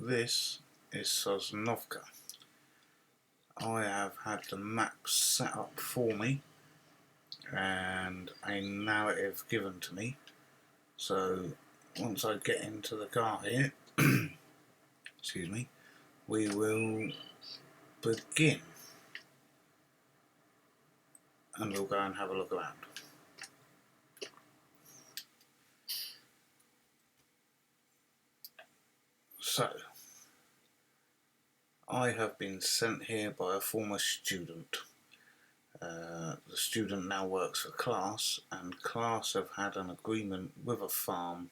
This is Sosnovka. I have had the map set up for me and a narrative given to me. So once I get into the car here, excuse me, we will begin and we'll go and have a look around. So, I have been sent here by a former student. The student now works for Claas, and Claas have had an agreement with a farm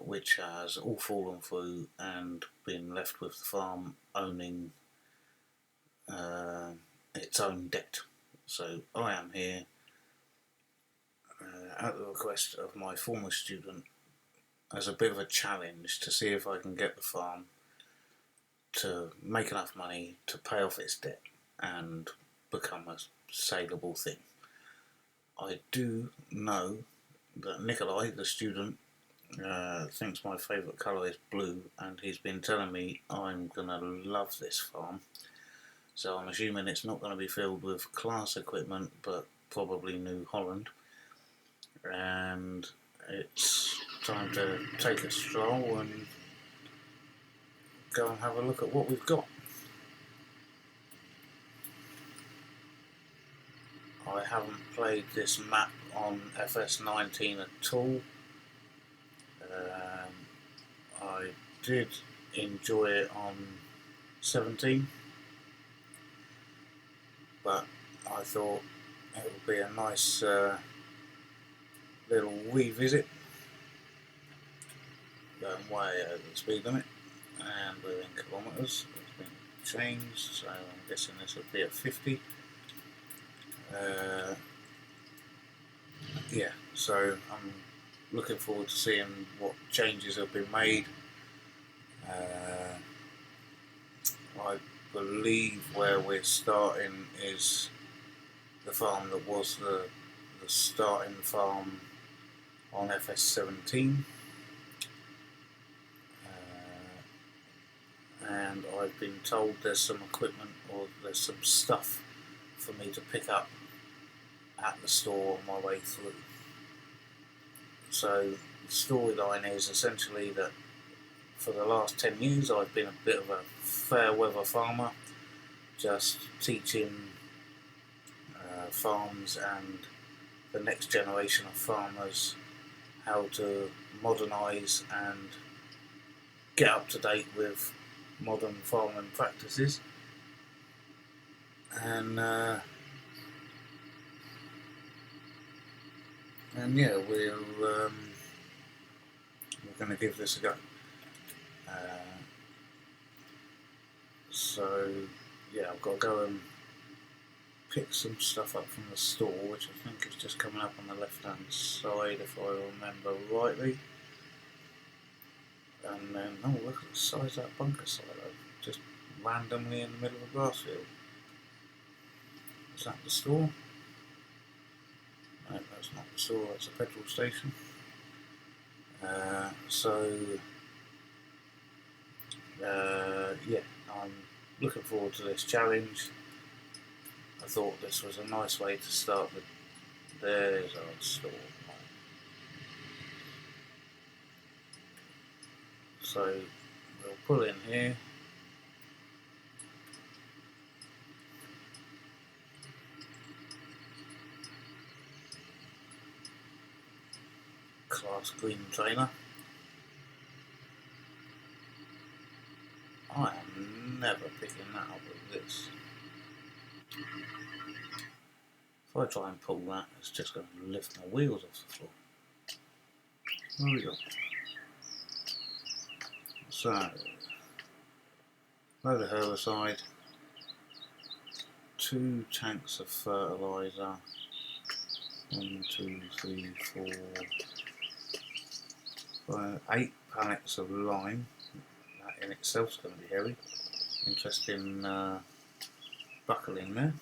which has all fallen through and been left with the farm owning its own debt. So I am here at the request of my former student as a bit of a challenge to see if I can get the farm to make enough money to pay off its debt and become a saleable thing. I do know that Nikolai, the student, thinks my favourite colour is blue, and he's been telling me I'm going to love this farm. So I'm assuming it's not going to be filled with Claas equipment, but probably New Holland. And it's time to take a stroll and go and have a look at what we've got. I haven't played this map on FS19 at all. I did enjoy it on 17, but I thought it would be a nice little revisit. Going way over the speed limit, and we're in kilometres. It's been changed, so I'm guessing this would be at 50. Yeah, so I'm looking forward to seeing what changes have been made. I believe where we're starting is the farm that was the starting farm on FS17, and I've been told there's some equipment or there's some stuff for me to pick up at the store on my way through. So the storyline is essentially that for the last 10 years I've been a bit of a fair weather farmer, just teaching farms and the next generation of farmers how to modernise and get up to date with modern farming practices. And yeah, we're going to give this a go. So yeah, I've got to go and pick some stuff up from the store, which I think is just coming up on the left hand side if I remember rightly. And then, oh look at the size of that bunker silo, just randomly in the middle of a grass field. Is that the store? No, that's not the store, that's a petrol station. Yeah, I'm looking forward to this challenge. I thought this was a nice way to start there's our store. So we'll pull in here. Claas green trailer. I am never picking that up with this. If I try and pull that, it's just going to lift my wheels off the floor. There we go. So, load of herbicide, 2 tanks of fertiliser, 1, 2, 3, 4, 5, 8 pallets of lime. That in itself is going to be heavy. Interesting buckling there.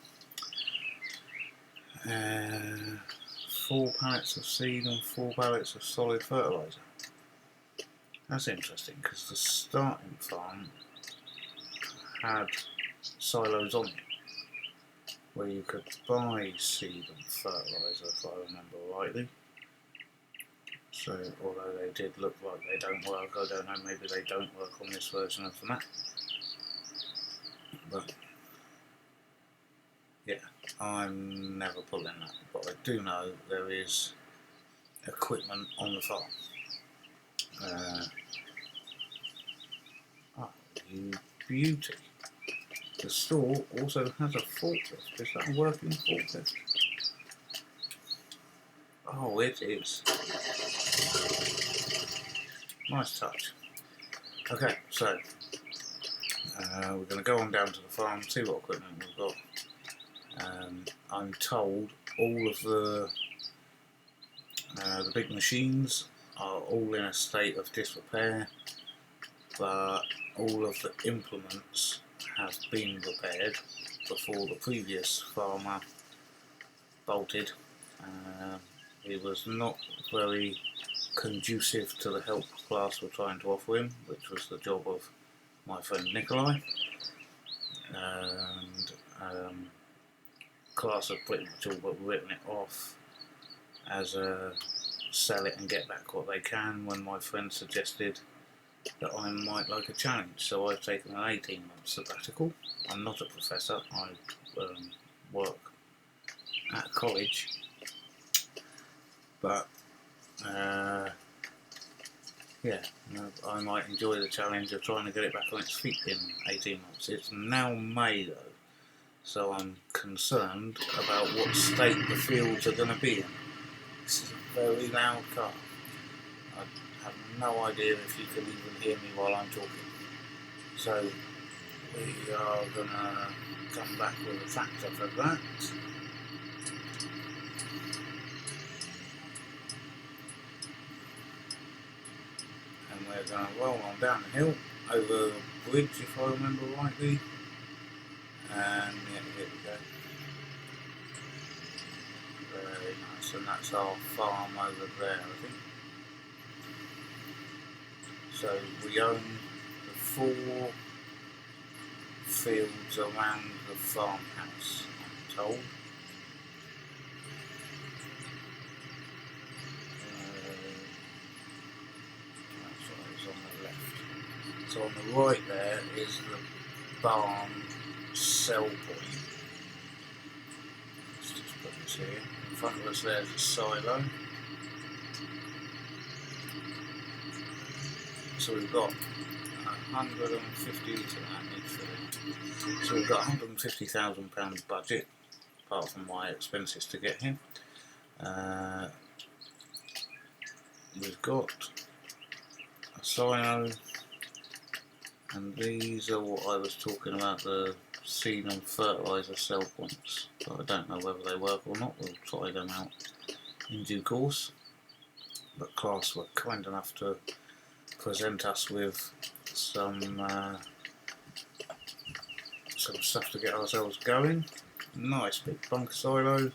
4 pallets of seed and 4 pallets of solid fertiliser. That's interesting because the starting farm had silos on it where you could buy seed and fertiliser, if I remember rightly. So, although they did look like they don't work, I don't know, maybe they don't work on this version of the map. But, yeah, I'm never pulling that. But I do know there is equipment on the farm. Oh, you beauty. The store also has a forklift. Is that a working forklift? Oh, it is. Nice touch. Okay, so we're going to go on down to the farm, see what equipment we've got. I'm told all of the big machines are all in a state of disrepair, but all of the implements have been repaired before the previous farmer bolted. He was not very conducive to the help Claas were trying to offer him, which was the job of my friend Nikolai. And Claas have pretty much all but written it off as a sell it and get back what they can, when my friend suggested that I might like a challenge. So I've taken an 18-month sabbatical. I'm not a professor, I work at college, but yeah, I might enjoy the challenge of trying to get it back on its feet in 18 months. It's now May though, so I'm concerned about what state the fields are going to be in. This is a very loud car. I have no idea if you can even hear me while I'm talking. So we are going to come back with a tractor for that. And we're going to roll on down the hill over the bridge, if I remember rightly. And yeah, here we go. Very nice, and that's our farm over there, I think. So we own the 4 fields around the farmhouse, I'm told. That's what is on the left. So on the right there is the barn sell point. Let's just put this here. In front of us there's a silo. So we've got 150 to that needs filling. So we've got £150,000 budget, apart from my expenses to get here. We've got a silo, and these are what I was talking about, the seed and fertiliser sell points. But I don't know whether they work or not. We'll try them out in due course. But Claas were kind enough to present us with some stuff to get ourselves going. Nice big bunker silo.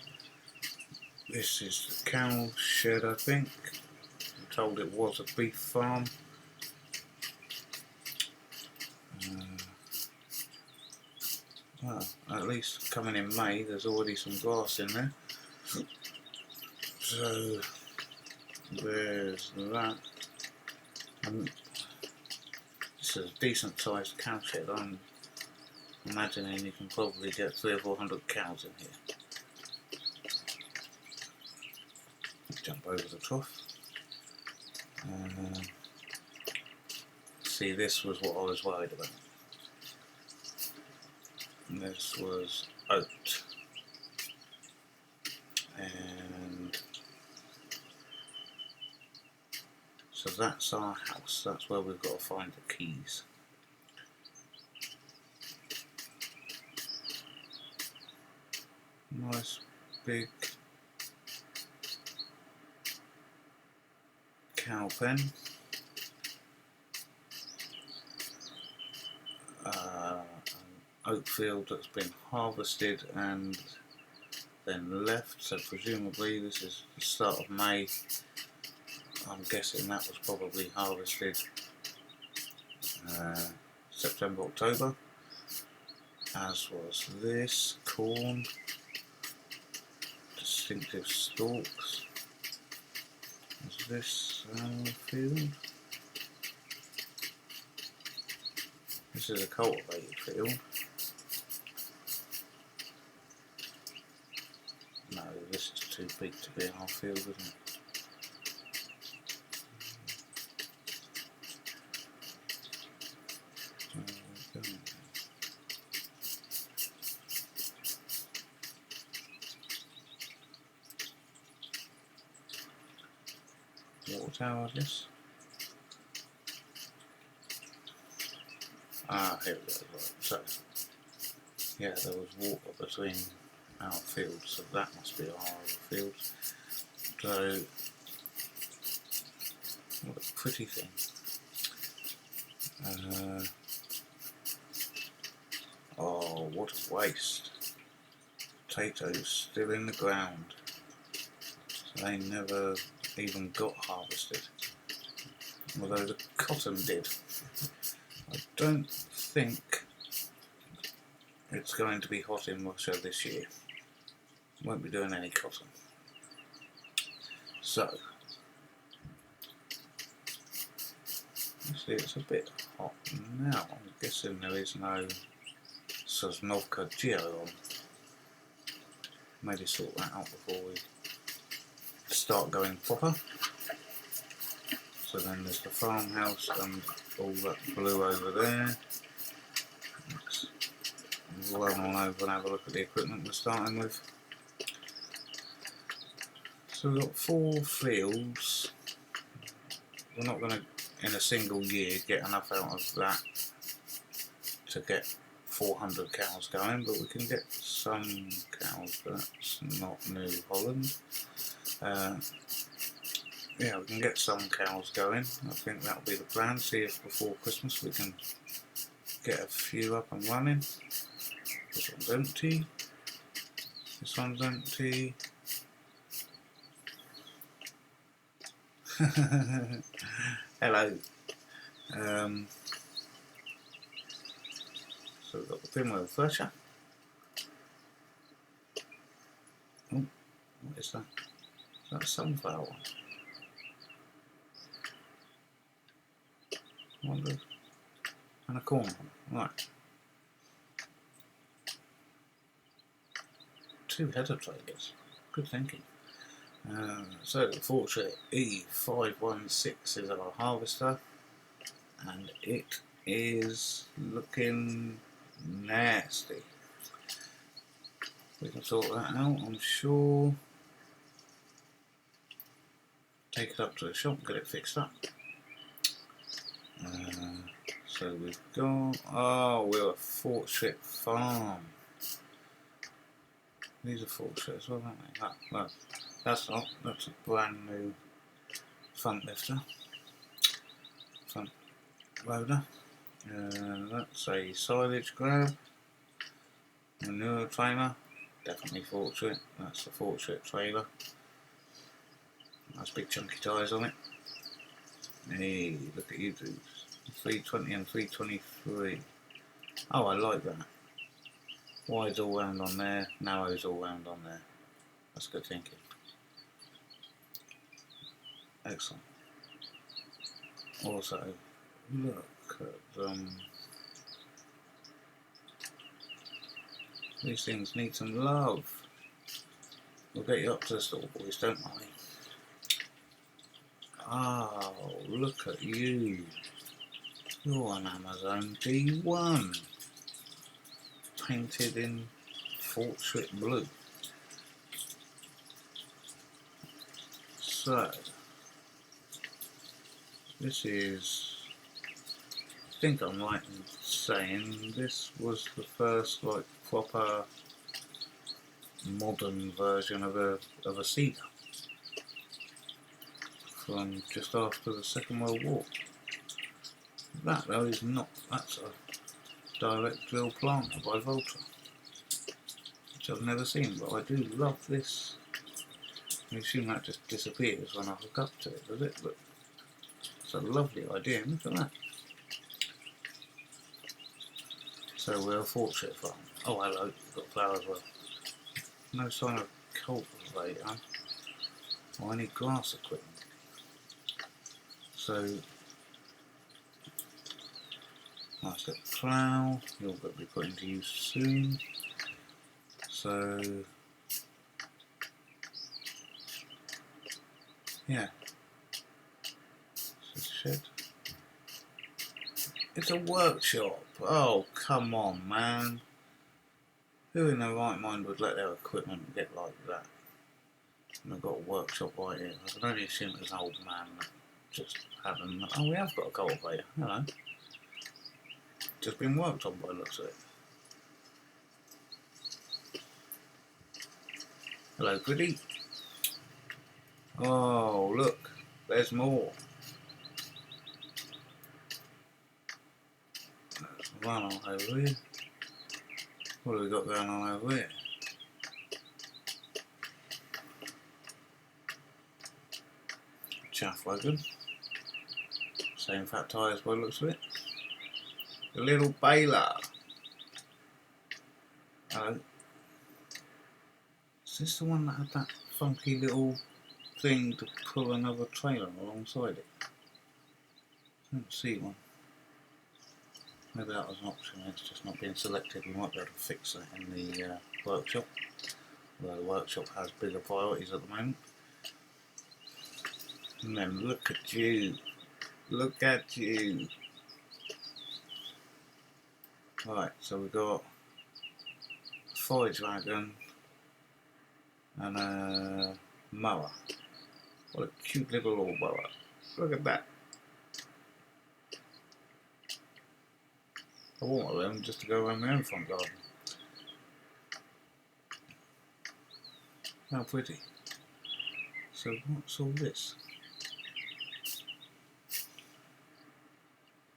This is the cow shed, I think. I'm told it was a beef farm. Well, at least coming in May, there's already some grass in there. So there's that. This is a decent sized cow shed. I'm imagining you can probably get 300 or 400 cows in here. Jump over the trough. See, this was what I was worried about. This was oat. And so that's our house. That's where we've got to find the keys. Nice big cow pen. An oat field that's been harvested and then left, so presumably this is the start of May. I'm guessing that was probably harvested September, October, as was this corn, distinctive stalks, as this field. This is a cultivated field. No, this is too big to be our field, isn't it? Water tower, this. Ah, here we go. Right. So, yeah, there was water between our fields, so that must be our other field. So, what a pretty thing. Oh, what a waste. Potatoes still in the ground. So they never even got harvested. Although the cotton did. I don't think it's going to be hot in Russia this year. Won't be doing any cotton. So, see, it's a bit hot now. I'm guessing there is no Sosnovka geo on. Maybe sort that out before we start going proper. So then there's the farmhouse and all that blue over there. Let's run on over and have a look at the equipment we're starting with. So we've got 4 fields. We're not going to, in a single year, get enough out of that to get 400 cows going, but we can get some cows. That's not New Holland. Yeah, we can get some cows going. I think that'll be the plan. See if before Christmas we can get a few up and running. This one's empty. This one's empty. Hello. So we've got the pinwheel thresher. Oh, what is that? Is that a sunflower one? Wonder. And a corn one. Right. 2 header trailers. Good thinking. So the Fortune E516 is our harvester, and it is looking nasty. We can sort that out, I'm sure. Take it up to the shop, get it fixed up. So we've got, oh, we're a Fortune farm. These are Fortune as well, aren't they? No, that's not, that's a brand new front lifter, front loader. That's a silage grab, manure trailer, definitely Fortune, that's the Fortune trailer. Nice big chunky tyres on it. Hey, look at you dudes. 320 and 323. Oh, I like that. Wide's all round on there, narrow's all round on there. That's good thinking. Excellent. Also, look at them. These things need some love. We'll get you up to the store, boys, don't worry. Oh, look at you. You're an Amazon D1. Painted in Fortune blue. So, this is, I think I'm right in saying this was the first like proper modern version of a seeder from just after the Second World War. That though is not, that's a direct drill planter by Volta, which I've never seen, but I do love this. I assume that just disappears when I hook up to it, does it? But it's a lovely idea, look at that. So we're a fortunate farm. Oh hello, got flowers as well. No sign of cultivator or any grass equipment. So nice little plough, you'll got to be put into use soon. So yeah, it's a shed. It's a workshop. Oh come on, man. Who in their right mind would let their equipment get like that? And they've got a workshop right here. I can only assume it's an old man that just had them. Oh, we have got a cultivator. Hello. Just been worked on by the looks of it. Hello, goodie. Oh, look. There's more. Let's run on over here. What have we got going on over here? Chaff wagon. Same fat tyres by the looks of it. The little baler. Hello. Is this the one that had that funky little thing to pull another trailer alongside it? I don't see one. Maybe that was an option, it's just not being selected. We might be able to fix that in the workshop. Although the workshop has bigger priorities at the moment. And then look at you. Look at you. Right, so we've got a forage wagon and a mower. What a cute little old mower. Look at that. I want one of them just to go around my own front garden. How pretty. So what's all this?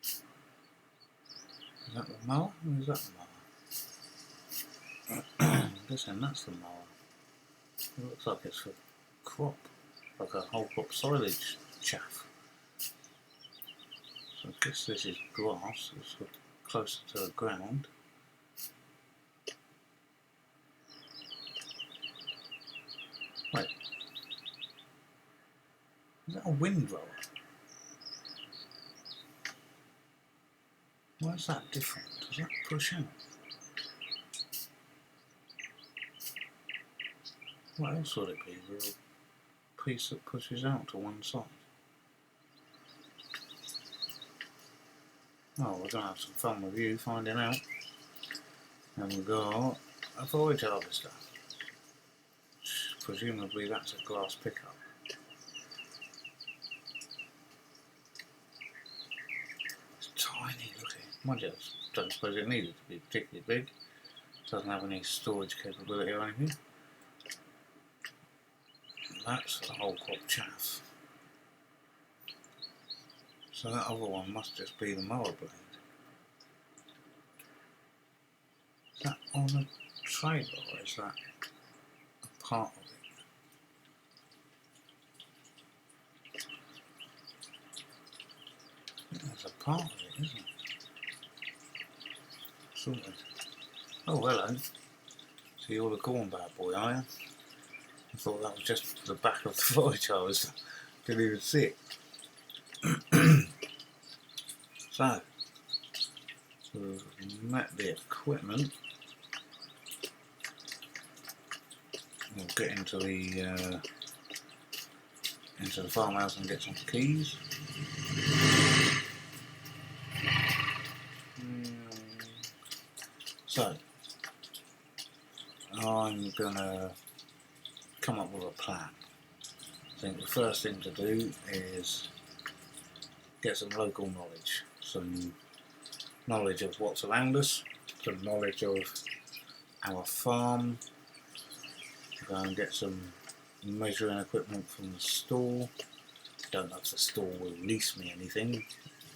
Is that the mower or is that the mower? I'm guessing that's the mower. It looks like it's for crop, like a whole crop silage chaff. So I guess this is grass, it's closer to the ground. Wait, is that a windrower? Why is that different? Does that push out? What else would it be? A little piece that pushes out to one side. Oh, we're going to have some fun with you finding out. And we've got a forage harvester. Presumably that's a grass pickup. It's tiny looking. Mind you, I don't suppose it needed to be particularly big. It doesn't have any storage capability or anything. That's the whole crop chaff. So that other one must just be the mower blade. Is that on a trailer or is that a part of it? I think that's a part of it, isn't it? Sorted. Oh, hello. So you're the corn bad boy, are you? I thought that was just the back of the forage harvester. Didn't even see it. So, we've met the equipment. We'll get into the farmhouse and get some keys. So, I'm gonna come up with a plan. I think the first thing to do is get some local knowledge, some knowledge of what's around us, some knowledge of our farm. Go and get some measuring equipment from the store. Don't know if the store will lease me anything,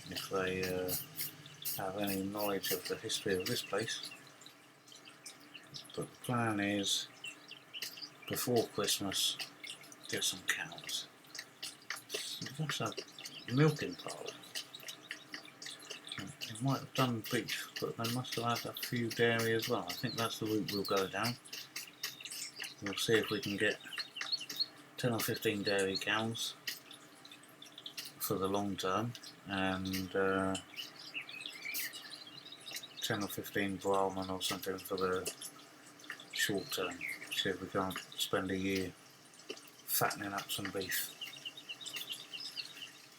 if they have any knowledge of the history of this place. But the plan is, before Christmas, get some cows. That's a milking parlour. might have done beef, but they must have had a few dairy as well. I think that's the route we'll go down. We'll see if we can get 10 or 15 dairy cows for the long term, and 10 or 15 Brahman or something for the short term. See if we can't spend a year fattening up some beef.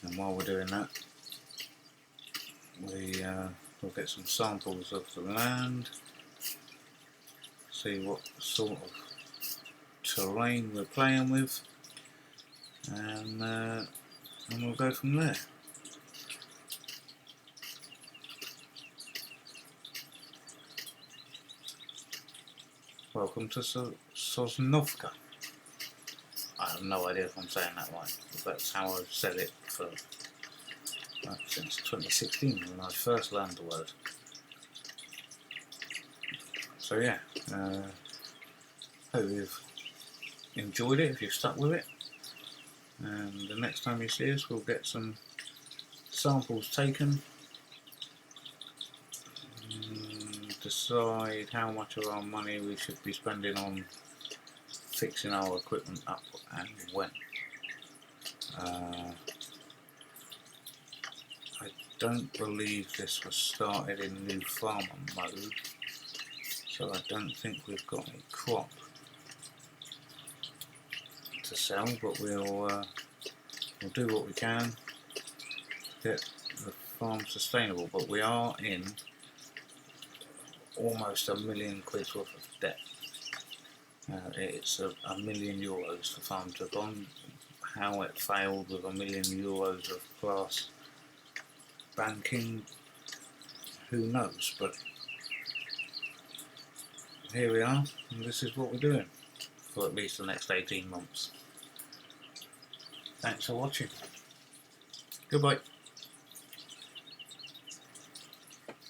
And while we're doing that, we'll get some samples of the land, see what sort of terrain we're playing with, and we'll go from there. Welcome to Sosnovka. I have no idea if I'm saying that right, but that's how I've said it for since 2016 when I first learned the word. So yeah, hope you've enjoyed it, if you've stuck with it, and the next time you see us we'll get some samples taken, decide how much of our money we should be spending on fixing our equipment up and when. I don't believe this was started in new farmer mode, so I don't think we've got a crop to sell, but we'll do what we can to get the farm sustainable. But we are in almost £1 million worth of debt. It's €1 million the farm took on. How it failed with €1 million of Claas banking, who knows, but here we are, and this is what we're doing for at least the next 18 months. Thanks for watching. Goodbye.